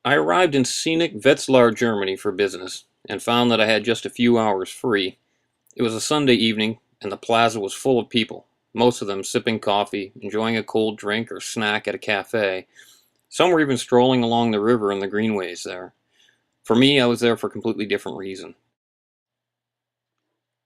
I arrived in scenic Wetzlar, Germany for business, and found that I had just a few hours free. It was a Sunday evening, and the plaza was full of people, most of them sipping coffee, enjoying a cold drink or snack at a cafe. Some were even strolling along the river in the greenways there. For me, I was there for a completely different reason.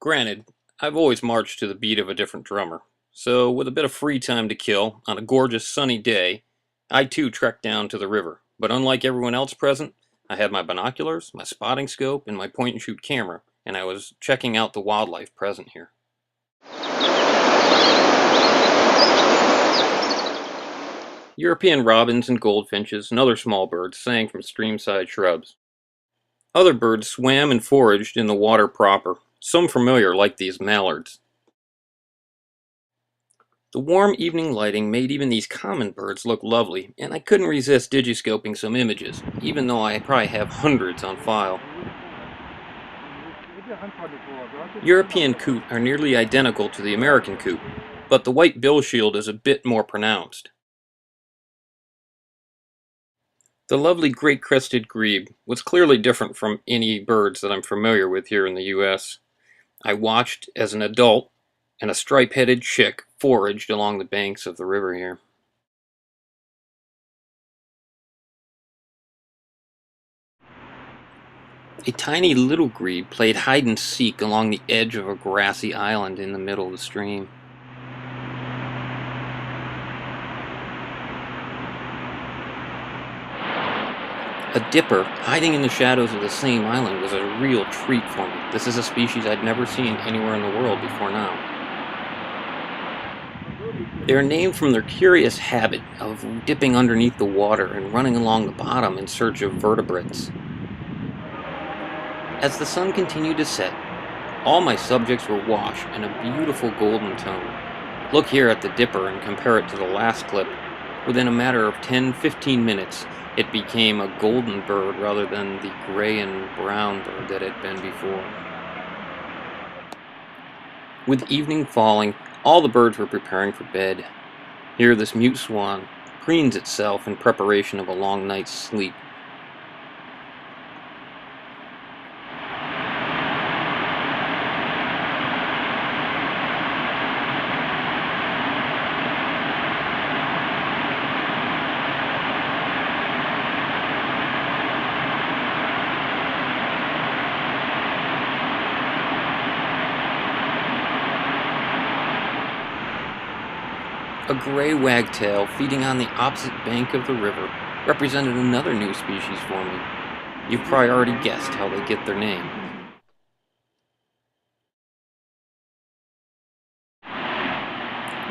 Granted, I've always marched to the beat of a different drummer, so with a bit of free time to kill, on a gorgeous sunny day, I too trekked down to the river. But unlike everyone else present, I had my binoculars, my spotting scope, and my point-and-shoot camera, and I was checking out the wildlife present here. European robins and goldfinches and other small birds sang from streamside shrubs. Other birds swam and foraged in the water proper, some familiar like these mallards. The warm evening lighting made even these common birds look lovely, and I couldn't resist digiscoping some images, even though I probably have hundreds on file. European coot are nearly identical to the American coot, but the white bill shield is a bit more pronounced. The lovely great-crested grebe was clearly different from any birds that I'm familiar with here in the US. I watched as an adult and a stripe-headed chick foraged along the banks of the river here. A tiny little grebe played hide-and-seek along the edge of a grassy island in the middle of the stream. A dipper, hiding in the shadows of the same island, was a real treat for me. This is a species I'd never seen anywhere in the world before now. They are named from their curious habit of dipping underneath the water and running along the bottom in search of vertebrates. As the sun continued to set, all my subjects were washed in a beautiful golden tone. Look here at the dipper and compare it to the last clip. Within a matter of 10-15 minutes, it became a golden bird rather than the gray and brown bird that it had been before. With evening falling, all the birds were preparing for bed. Here this mute swan preens itself in preparation of a long night's sleep. A gray wagtail feeding on the opposite bank of the river represented another new species for me. You've probably already guessed how they get their name.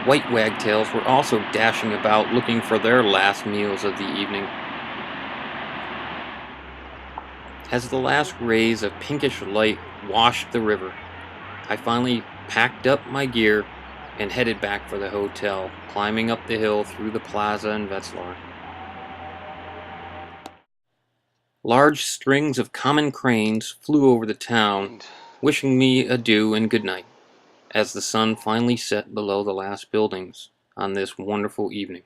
White wagtails were also dashing about looking for their last meals of the evening. As the last rays of pinkish light washed the river, I finally packed up my gear and headed back for the hotel, climbing up the hill through the plaza in Wetzlar. Large strings of common cranes flew over the town, wishing me adieu and good night, as the sun finally set below the last buildings on this wonderful evening.